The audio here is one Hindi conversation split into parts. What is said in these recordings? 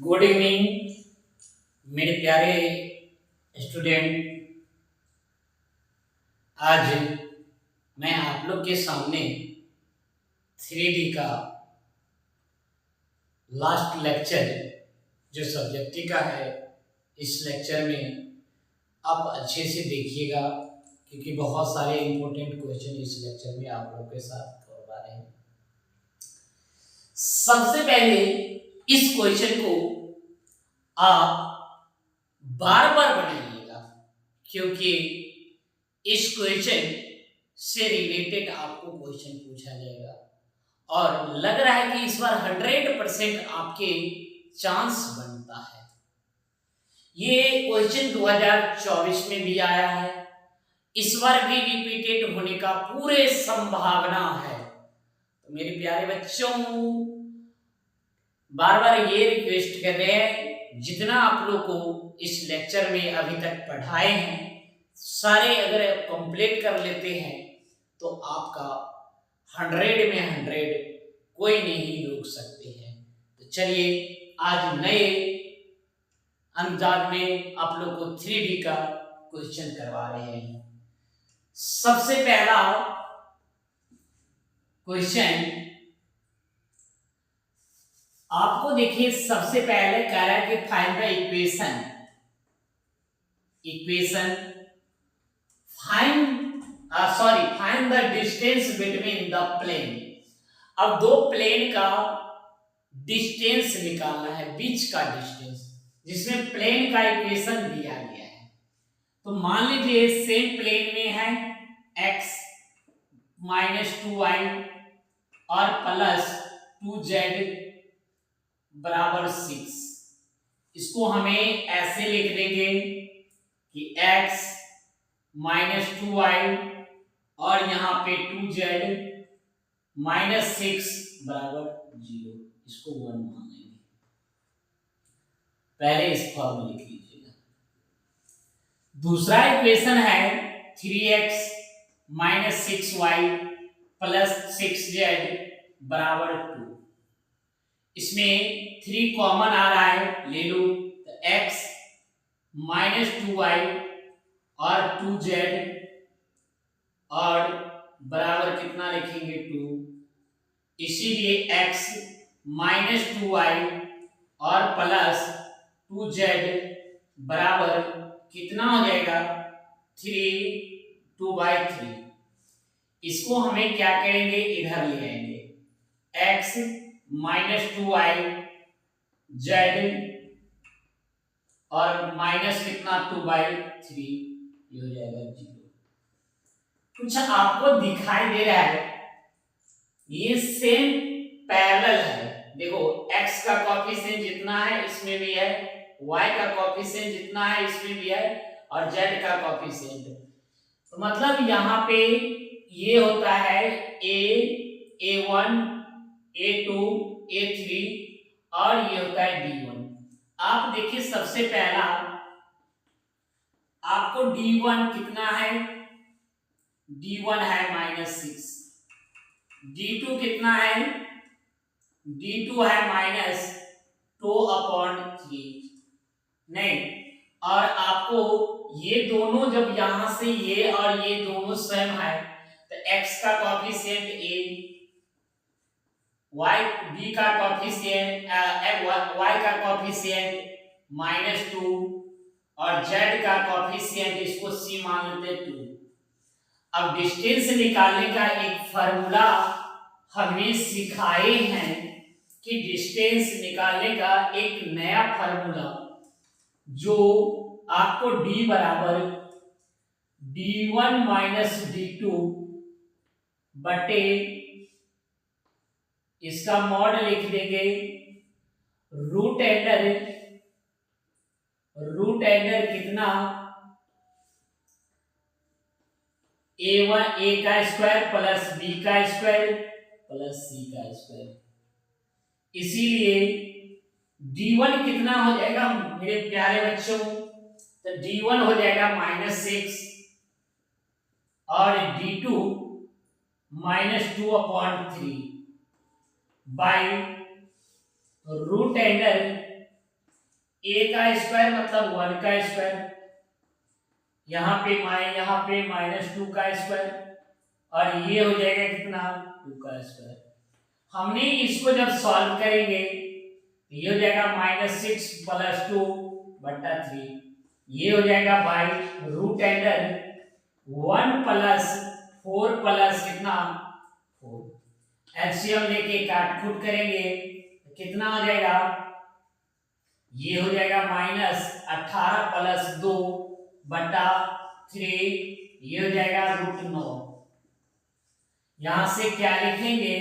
गुड इवनिंग मेरे प्यारे स्टूडेंट। आज मैं आप लोग के सामने 3D का लास्ट लेक्चर जो सब्जेक्टिव का है, इस लेक्चर में आप अच्छे से देखिएगा क्योंकि बहुत सारे इंपॉर्टेंट क्वेश्चन इस लेक्चर में आप लोग के साथ करवा रहे हैं। सबसे पहले इस क्वेश्चन को आप बार बार बनाइएगा क्योंकि इस क्वेश्चन से रिलेटेड आपको क्वेश्चन पूछा जाएगा और लग रहा है कि इस बार 100% आपके चांस बनता है। ये क्वेश्चन 2024 में भी आया है, इस बार भी रिपीटेड होने का पूरे संभावना है। तो मेरे प्यारे बच्चों, बार बार ये रिक्वेस्ट कर रहे हैं, जितना आप लोग को इस लेक्चर में अभी तक पढ़ाए हैं सारे अगर कंप्लीट कर लेते हैं तो आपका 100 में 100 कोई नहीं रोक सकते हैं। तो चलिए आज नए अंदाज में आप लोग को 3D का क्वेश्चन करवा रहे हैं। सबसे पहला क्वेश्चन आपको देखिए, सबसे पहले कह रहा है कि find the equation find the distance between the plane. अब दो प्लेन का डिस्टेंस निकालना है, बीच का डिस्टेंस, जिसमें प्लेन का इक्वेशन दिया गया है। तो मान लीजिए सेम प्लेन में है x माइनस 2y और प्लस 2z बराबर 6। इसको हमें ऐसे लिख देंगे कि x माइनस 2y और यहाँ पे 2z माइनस 6 बराबर 0। इसको 1 मान लेंगे। पहले इस फॉर्म में लिख लीजिएगा। दूसरा इक्वेशन है 3x minus 6y plus 6z बराबर 2। इसमें 3 कॉमन आ रहा है, ले लो। तो x माइनस 2y और 2z और बराबर कितना लिखेंगे 2। इसीलिए x माइनस 2y और प्लस 2z बराबर कितना हो जाएगा 2/3। इसको हमें क्या करेंगे, इधर ले आएंगे। x माइनस 2y z और माइनस कितना 2/3, ये हो जाएगा 0। कुछ आपको दिखाई दे रहा है, ये सेम पैरेलल है। देखो x का कोएफिशिएंट जितना है इसमें भी है, y का कोएफिशिएंट जितना है इसमें भी है और z का कोएफिशिएंट। तो मतलब यहाँ पे ये होता है a1 a2 a3 और ये होता है d1। आप देखिए सबसे पहला आपको d1 कितना है, d1 है -6। d2 कितना है, d2 है -2/3। नहीं, और आपको ये दोनों जब यहां से ये और ये दोनों सेम है तो x का कोएफिशिएंट a, y b का कोएफिशिएंट y का कोएफिशिएंट -2 और z का कोएफिशिएंट इसको c मान लेते हैं 2। अब डिस्टेंस निकालने का एक फार्मूला हमें सिखाए हैं कि डिस्टेंस निकालने का एक नया फार्मूला जो आपको d बराबर d1 माइनस d2 बटे इसका मॉड लिख देंगे रूट अंडर कितना a1 a का स्क्वायर प्लस b का स्क्वायर प्लस c का स्क्वायर। इसीलिए d1 कितना हो जाएगा मेरे प्यारे बच्चों, तो d1 हो जाएगा -6 और d2 -2/3 बाई रूट अंडर ए का स्क्वायर मतलब 1 का स्क्वायर, यहाँ पे -2 का स्क्वायर, और ये हो जाएगा कितना 2 का स्क्वायर। हमने इसको जब सॉल्व करेंगे तो ये हो जाएगा -6 + 2 बटा 3, ये हो जाएगा बाई रूट अंडर 1 + 4 प्लस कितना 4। एलसीएम लेके काट कूट करेंगे तो कितना हो जाएगा, ये हो जाएगा -18 + 2 बटा 3, ये हो जाएगा √9। यहां से क्या लिखेंगे,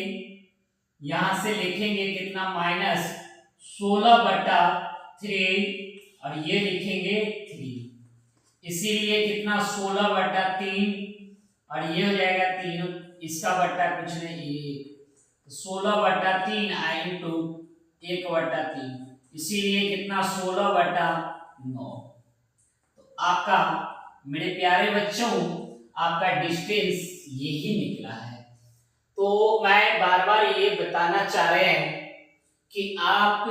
यहां से लिखेंगे कितना -16 बटा 3, और ये लिखेंगे 3, इसीलिए कितना 16 बटा 3, और ये हो जाएगा 3, इसका बटा कुछ नहीं 1, 16 बटा 3 इंटू 1 बटा 3, इसीलिए कितना 16 बटा 9। तो आपका मेरे प्यारे बच्चों आपका डिस्टेंस यही निकला है। तो मैं बार बार ये बताना चाह रहे हैं कि आप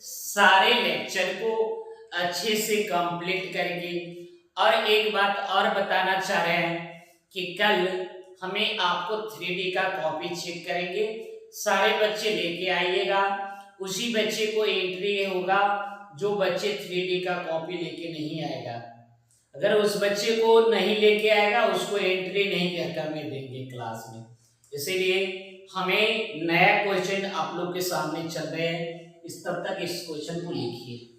सारे लेक्चर को अच्छे से कंप्लीट करेंगे। और एक बात और बताना चाह रहे हैं कि कल हमें आपको 3D का कॉपी चेक करेंगे, सारे बच्चे लेके आइएगा। उसी बच्चे को एंट्री होगा जो बच्चे 3D का कॉपी लेके नहीं आएगा। अगर उस बच्चे को नहीं लेके आएगा उसको एंट्री नहीं करने देंगे क्लास में। इसीलिए हमें नया क्वेश्चन आप लोग के सामने चल रहे हैं, तब तक इस क्वेश्चन को लिखिए।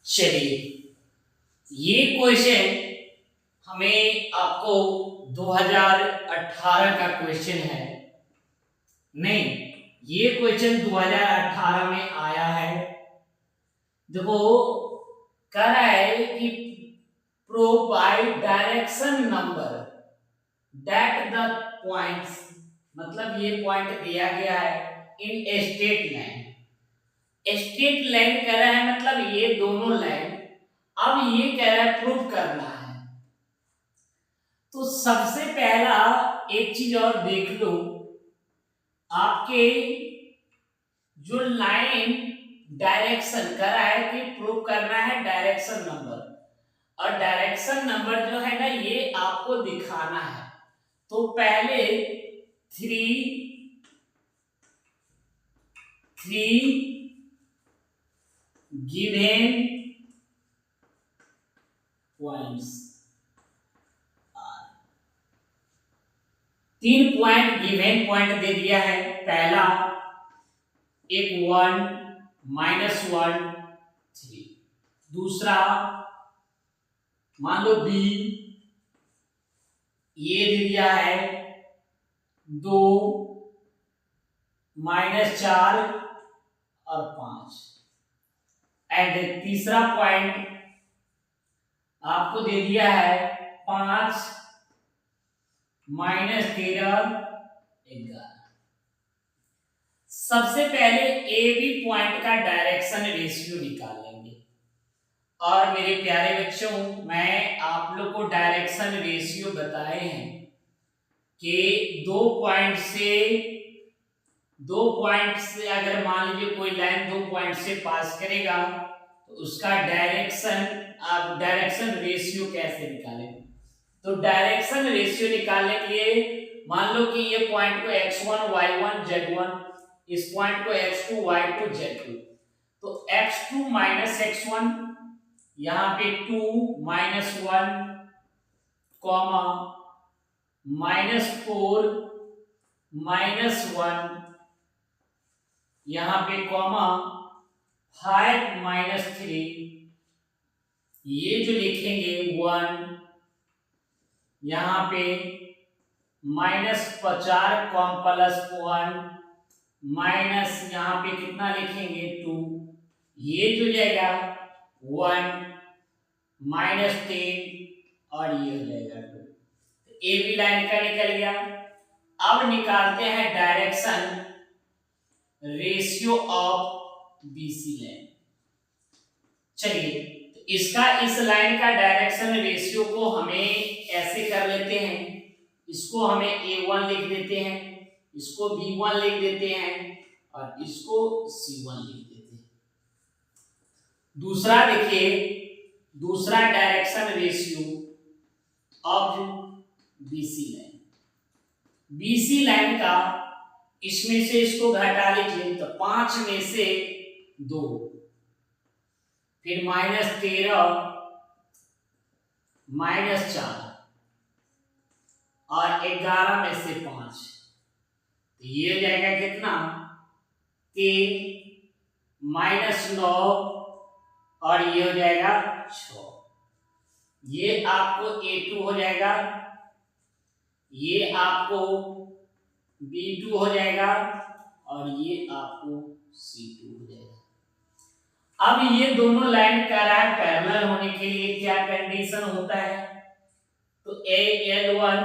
चलिए, ये क्वेश्चन हमें आपको 2018 का क्वेश्चन है, नहीं ये क्वेश्चन 2018 में आया है। देखो कह रहा है कि prove by direction number that the points, मतलब ये पॉइंट दिया गया है in straight line. Straight line कह रहा है मतलब ये दोनों लाइन, अब ये कह रहा है प्रूव करना है। तो सबसे पहला एक चीज और देख लो, आपके जो लाइन डायरेक्शन कर रहा है कि प्रूव करना है डायरेक्शन नंबर, और डायरेक्शन नंबर जो है ना ये आपको दिखाना है। तो पहले 3 given points, 3 point given point दे दिया है। पहला एक 1 -1 3, दूसरा मान लो बी, ये दे दिया है 2 -4 और 5, एंड तीसरा पॉइंट आपको दे दिया है 5 -13 11। सबसे पहले ए बी पॉइंट का डायरेक्शन रेशियो निकाल लेंगे। और मेरे प्यारे बच्चों मैं आप लोग को डायरेक्शन रेशियो बताए हैं कि 2 पॉइंट से अगर मान लीजिए कोई लाइन 2 पॉइंट से पास करेगा तो उसका डायरेक्शन रेशियो कैसे निकालें। तो डायरेक्शन रेशियो निकालने के लिए मान लो कि ये पॉइंट को x1 y1 z1, इस पॉइंट को x2 y2 z2, तो x2 - x1 यहाँ पे 2 -1 कॉमा -4 -1 यहाँ पे कॉमा 5 -3, ये जो लिखेंगे 1, यहाँ पे -50 +1 माइनस यहाँ पे कितना लिखेंगे 2, ये जो जाएगा 1 -10 और ये हो जाएगा 2। तो ए बी लाइन का निकल गया। अब निकालते हैं direction ratio of BC line. चलिए तो इसका इस लाइन का डायरेक्शन रेशियो को हमें ऐसे कर लेते हैं, इसको हमें A1 लिख देते हैं, इसको B1 लिख देते हैं और इसको C1 लिख देते हैं। दूसरा देखिए, दूसरा direction ratio of BC line, BC line का इसमें से इसको घटा लीजिए तो 5 में से 2, फिर -13 -4 और 11 में से 5, तो ये हो जाएगा कितना 3 -9 और ये हो जाएगा 6। ये आपको A2 हो जाएगा, ये आपको B2 हो जाएगा और ये आपको C2 हो जाएगा। अब ये दोनों लाइन कह रहा है पैरेलल होने के लिए क्या कंडीशन होता है, तो AL1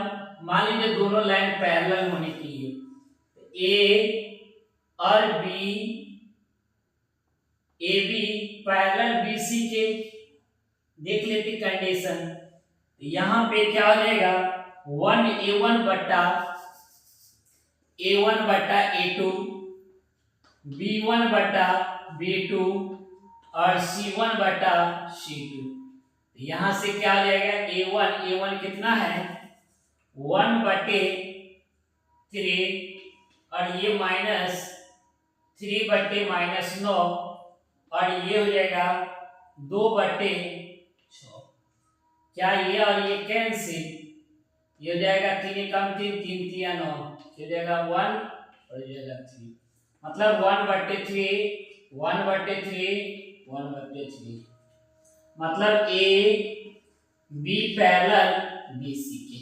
मान लीजिए दोनों लाइन पैरेलल होने के लिए A और B, AB पैरेलल BC के देख लेते कंडीशन, यहां पे क्या हो जाएगा 1A1 बट्टा A2, B1 बट्टा B2 और C1 बटा C2। यहां से क्या आ जाएगा A1 कितना है 1/3 और ये -3/-9 और ये हो जाएगा 2/6। क्या ये और ये कैंसिल, ये हो जाएगा 3 कम 3 3 3 9, ये हो जाएगा 1 और ये हो जाएगा 3, मतलब 1/3 मतलब A B पैरेलल BC के।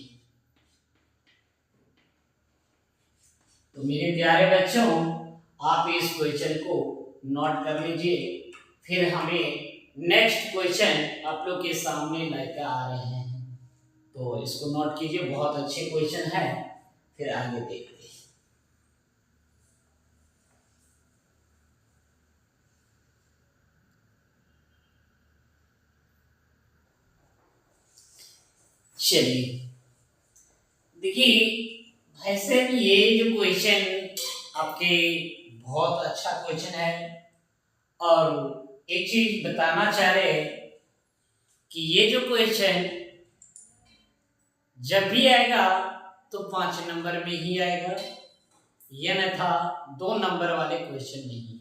तो मेरे प्यारे बच्चों, आप इस क्वेश्चन को नोट कर लीजिए, फिर हमें नेक्स्ट क्वेश्चन आप लोग के सामने लेकर आ रहे हैं, तो इसको नोट कीजिए, बहुत अच्छे क्वेश्चन है, फिर आगे देखते हैं। चलिए देखिए, वैसे भी ये जो क्वेश्चन आपके बहुत अच्छा क्वेश्चन है, और एक चीज बताना चाह रहे हैं कि ये जो क्वेश्चन जब भी आएगा तो 5 नंबर में ही आएगा, यह न था 2 नंबर वाले क्वेश्चन नहीं।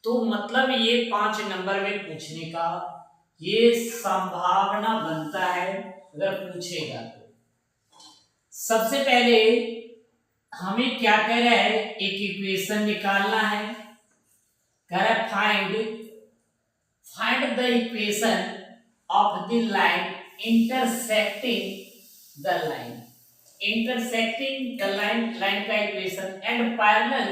तो मतलब ये 5 नंबर में पूछने का ये संभावना बनता है अगर पूछेगा तो। सबसे पहले हमें क्या कह रहा है, एक इक्वेशन निकालना है, कह रहा है find the equation of the line intersecting the line, line का equation and parallel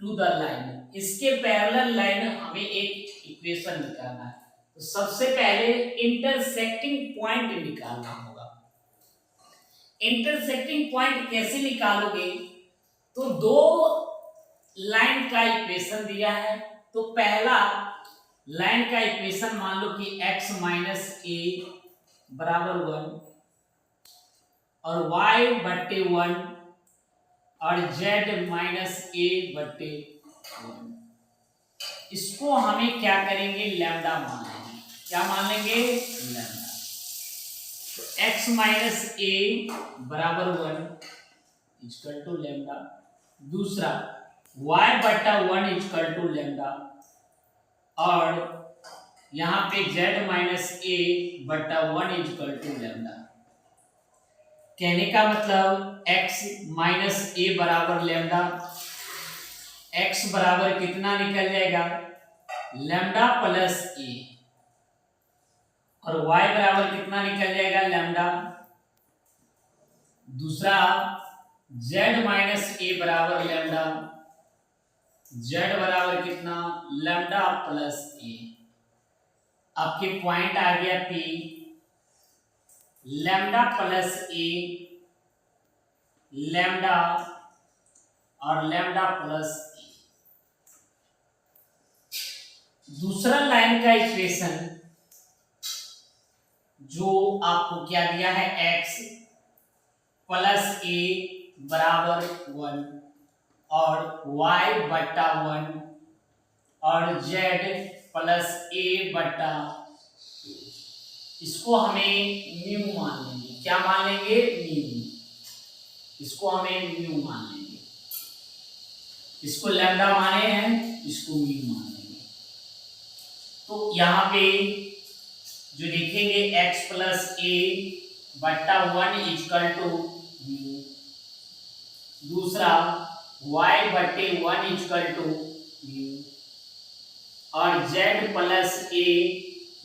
to the line, इसके पैरेलल लाइन हमें एक इक्वेशन निकालना है। तो सबसे पहले इंटरसेक्टिंग पॉइंट निकालना होगा। इंटरसेक्टिंग पॉइंट कैसे निकालोगे, तो 2 लाइन का इक्वेशन दिया है, तो पहला लाइन का इक्वेशन मान लो कि x - a बराबर 1 और y/1 और z - a/1, इसको हमें क्या करेंगे लैम्डा मान लेंगे। क्या मान लेंगे लैम्डा। तो x - a बराबर 1 इक्वल टू लैम्डा, दूसरा y/1 इक्वल टू लैम्डा और यहाँ पे z - a/1 equal to lambda. कहने का मतलब x - a बराबर लैम्डा, x बराबर कितना निकल जाएगा लैम्डा प्लस a, और y बराबर कितना निकल जाएगा लैम्डा। दूसरा z - a बराबर लैम्डा, z बराबर कितना लैम्डा प्लस a। आपके पॉइंट आ गया P, lambda plus a, lambda और लैम्डा प्लस a। दूसरा लाइन का इक्वेशन जो आपको क्या दिया है, x प्लस ए बराबर 1 और y बट्टा 1 और z प्लस ए बट्टा, इसको हमें म्यू मान लेंगे। क्या मान लेंगे? म्यू। इसको हमें म्यू मान लेंगे। इसको लैम्डा माने हैं, इसको म्यू मान लेंगे। तो यहाँ पे जो लिखेंगे x प्लस ए बट्टा 1 इक्वल टू म्यू, दूसरा y बट्टे 1 इक्वल टू म्यू और z प्लस ए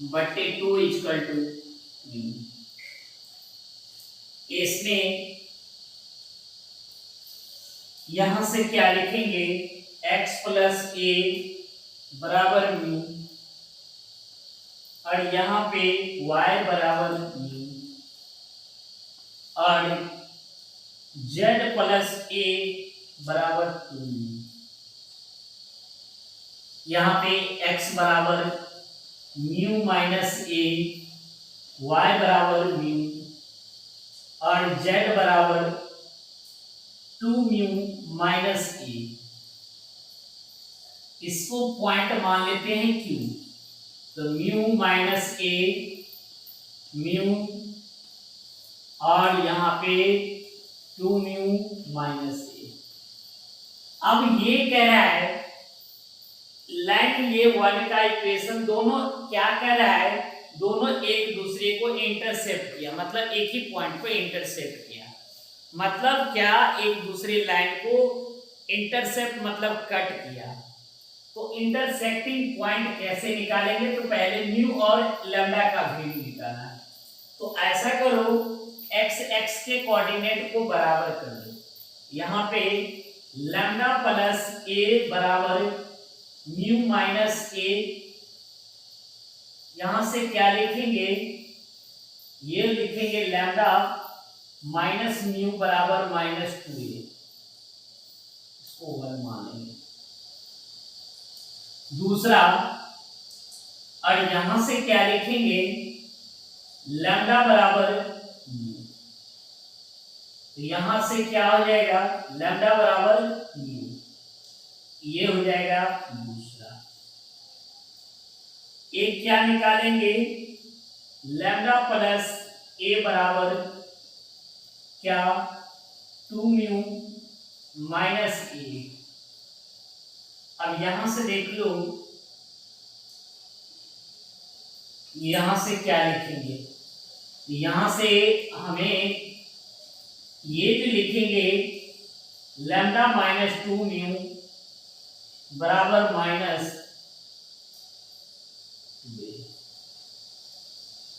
बट्टे 2 इक्वल टू म्यू। इसमें यहां से क्या लिखेंगे, x प्लस ए बराबर म्यू और यहाँ पे y बराबर म्यू और z प्लस ए बराबर 2 म्यू। यहाँ पे x बराबर म्यू माइनस ए, y बराबर म्यू और z बराबर 2 म्यू माइनस ए। इसको पॉइंट मान लेते हैं q। तो म्यू माइनस ए म्यू और यहाँ पे 2 म्यू माइनस ए। अब ये कह रहा है लाइन ये वन का इक्वेशन दोनों क्या कह रहा है, दोनों एक दूसरे को इंटरसेप्ट किया, मतलब एक ही पॉइंट पे इंटरसेप्ट किया। मतलब क्या, एक दूसरे लाइन को इंटरसेप्ट मतलब कट किया। तो इंटरसेक्टिंग पॉइंट कैसे निकालेंगे, तो पहले म्यू और लैम्डा का वैल्यू निकालना है। तो ऐसा करो, x के कोऑर्डिनेट को बराबर कर दो। यहाँ पे लैम्डा प्लस ए बराबर म्यू माइनस ए, यहां से क्या लिखेंगे, ये लिखेंगे लैम्डा माइनस म्यू बराबर माइनस 2a, इसको 1 मान लेंगे। दूसरा, और यहां से क्या लिखेंगे, लैम्डा बराबर म्यू, तो यहां से क्या हो जाएगा, लैम्डा बराबर म्यू, ये हो जाएगा दूसरा। एक क्या निकालेंगे, लैम्डा प्लस ए बराबर क्या, 2 म्यू माइनस ए। अब यहां से देख लो, यहां से क्या लिखेंगे, यहां से हमें ये जो लिखेंगे लैम्डा माइनस 2 म्यू बराबर माइनस,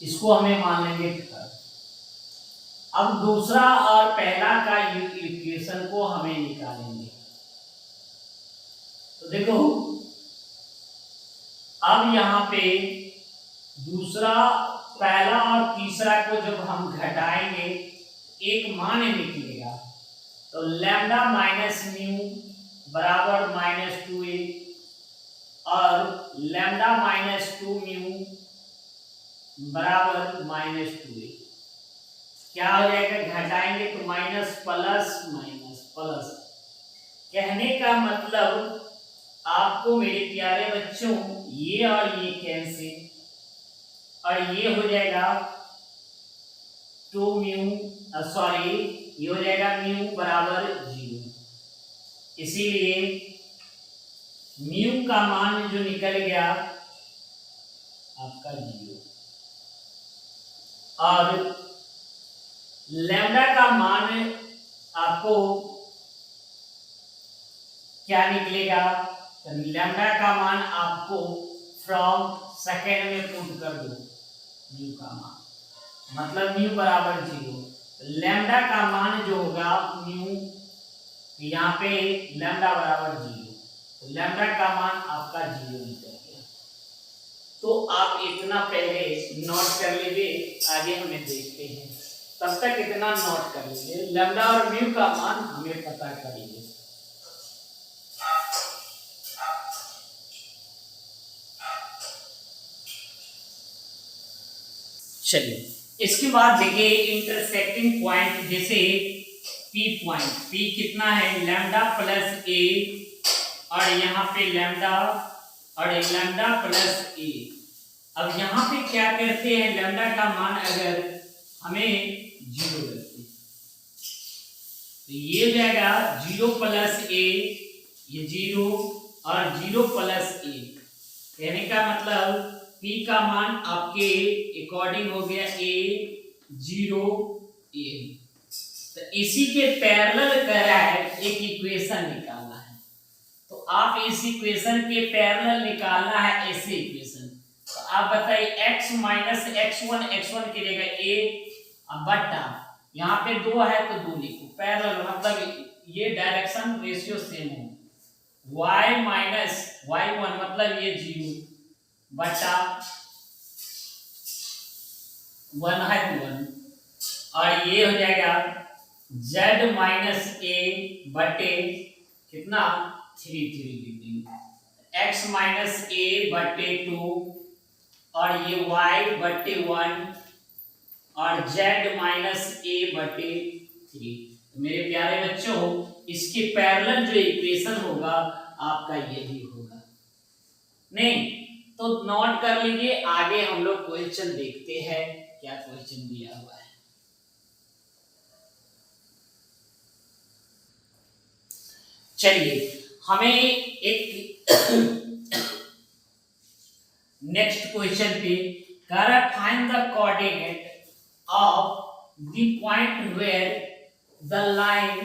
इसको हमें मान लेंगे थर्ड। अब दूसरा और पहला का इक्वेशन को हमें निकालेंगे। तो देखो, अब यहां पे दूसरा, पहला और तीसरा को जब हम घटाएंगे एक मान निकलेगा। तो लैम्डा माइनस म्यू बराबर माइनस 2a और लैम्डा माइनस 2 म्यू बराबर माइनस 2a। क्या हो जाएगा, घटाएंगे तो माइनस प्लस माइनस प्लस। कहने का मतलब आपको मेरे प्यारे बच्चों, ये और ये कैंसिल और ये हो जाएगा 2 म्यू, सॉरी ये हो जाएगा म्यू बराबर 0। इसीलिए म्यू का मान जो निकल गया आपका 0 और लैम्डा का मान आपको क्या निकलेगा, लैम्डा का मान आपको फ्रॉम सेकेंड में पुट कर दो। म्यू का मान मतलब म्यू बराबर 0, लैम्डा का मान जो होगा म्यू, यहाँ पे लैम्डा बराबर 0, तो लैम्डा का मान आपका 0 निकल गया। तो आप इतना पहले नोट कर लीजिए, आगे हमें देखते हैं। तब तक इतना नोट कर लीजिए, लैम्डा और म्यू का मान हमें पता करिए। चलिए इसके बाद देखिए इंटरसेक्टिंग पॉइंट, जैसे पी पॉइंट, पी कितना है लैम्डा प्लस ए, और यहाँ पे लैम्डा और लैम्डा प्लस ए। अब यहाँ पे क्या करते हैं, लैम्डा का मान अगर हमें 0 लगते हैं तो ये हो जाएगा 0 प्लस ए, ये 0 और 0 प्लस ए। कहने का मतलब P का मान आपके अकॉर्डिंग हो गया A 0 A। तो इसी के पैरेलल कह रहा है एक इक्वेशन निकालना है, तो आप इस इक्वेशन के पैरेलल निकालना है ऐसे इक्वेशन। तो आप बताइए x माइनस x1 की जगह a बटा, यहाँ पे 2 है तो 2 लिखो, पैरेलल मतलब ये डायरेक्शन रेशियो सेम हो। y माइनस y1 मतलब ये 0 बटा 1 है 1, और ये हो जाएगा z माइनस a बटे कितना 3 लिख देंगे, x माइनस a बटे 2 और ये y बटे 1 और z माइनस a बटे 3। तो मेरे प्यारे बच्चों इसके पैरेलल जो इक्वेशन होगा आपका यही होगा। नहीं तो नोट कर लीजिए, आगे हम लोग क्वेश्चन देखते हैं क्या क्वेश्चन दिया हुआ है। चलिए हमें एक नेक्स्ट क्वेश्चन पे कह रहा है find the coordinate of the point where the line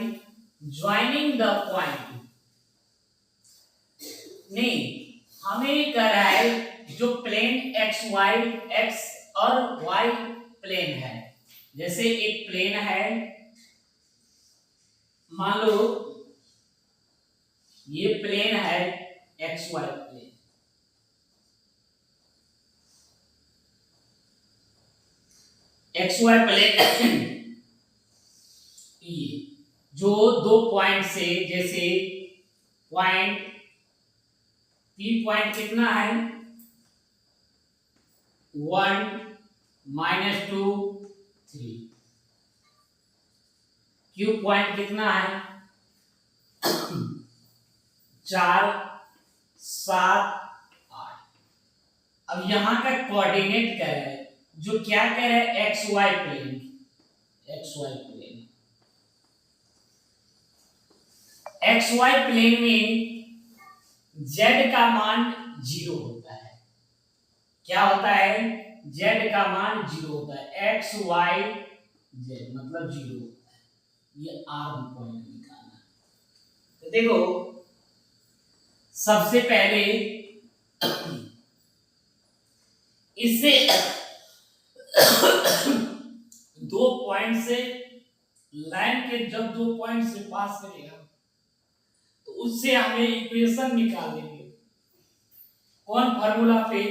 joining the point. नहीं, हमें कह रहा है जो प्लेन x और y प्लेन है, जैसे एक प्लेन है, मान लो ये प्लेन है xy प्लेन, xy प्लेन ये जो 2 पॉइंट से, जैसे पॉइंट P पॉइंट कितना है 1 -2 3, Q पॉइंट कितना है 4 7 8। अब यहां का कोऑर्डिनेट कह रहा है, जो क्या कह रहा है xy प्लेन, xy प्लेन में z का मान 0 होता है। क्या होता है, z का मान 0 होता है, x y z मतलब 0 होता है। ये आर्म पॉइंट निकालना है। तो देखो सबसे पहले इससे 2 पॉइंट से लाइन के जब 2 पॉइंट से पास करेगा तो उससे हमें इक्वेशन निकाल देंगे। कौन फार्मूला पे,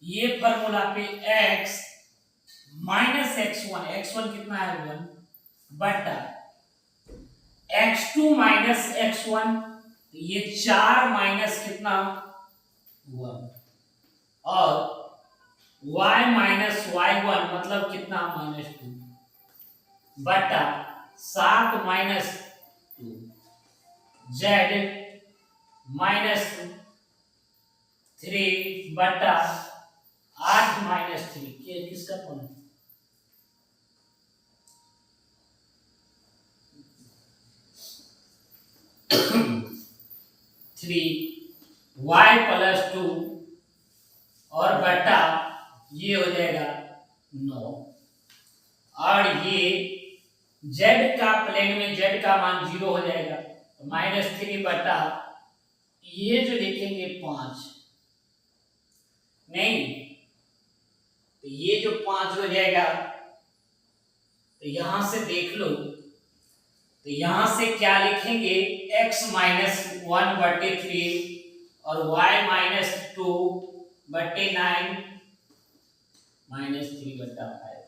ये फार्मूला पे x माइनस x1 कितना है 1 बटा x2 माइनस x1, ये 4 माइनस कितना 1, और y माइनस y1 मतलब कितना -2 बटा 7 माइनस 2, z माइनस 3 बटा 8 माइनस 3, ये किसका पॉइंट 3 y प्लस 2 और बटा ये हो जाएगा 9, और ये z का प्लेन में z का मान 0 हो जाएगा, तो -3 बटा ये जो लिखेंगे 5, नहीं तो ये जो 5 हो जाएगा, तो यहां से देख लो, तो यहां से क्या लिखेंगे x माइनस 1 बटे 3 और y माइनस 2 बटे 9 माइनस 3 बटा 5।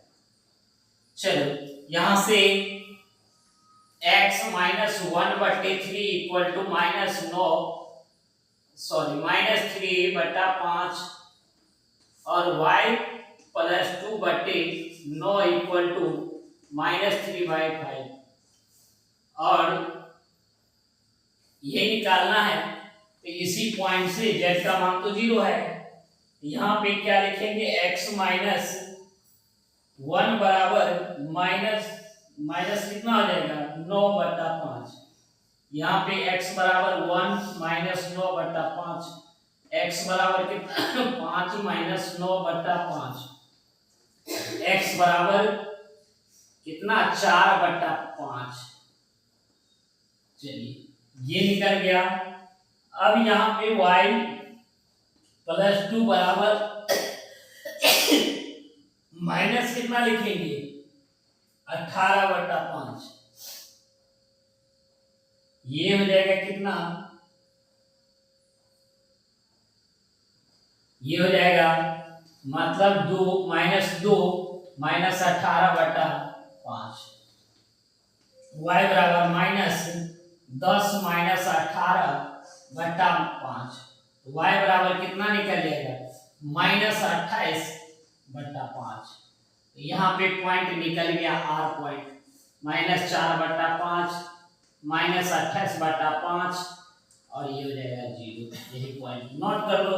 चलो यहां से x माइनस 1 बटे 3 इक्वल टू -3 बटा 5 और y +2/9 इक्वल टू -3/5 और ये निकालना है तो इसी पॉइंट से z का मान तो 0 है, यहाँ पे क्या लिखेंगे x माइनस 1 बराबर माइनस कितना हो जाएगा 9/5। यहाँ पे x बराबर 1 माइनस 9/5, x बराबर कितना 5 माइनस 9/5, x बराबर कितना 4/5। चलिए ये निकल गया। अब यहाँ पे y +2 बराबर माइनस कितना लिखेंगे 18/5, ये हो जाएगा कितना, ये हो जाएगा मतलब 2 माइनस 18/5, y बराबर -10 माइनस 18/5, y बराबर कितना निकल जाएगा -28/5। यहाँ पे पॉइंट निकल गया R पॉइंट, -4/5 -28/5 और ये हो जाएगा 0। यही पॉइंट नोट कर लो।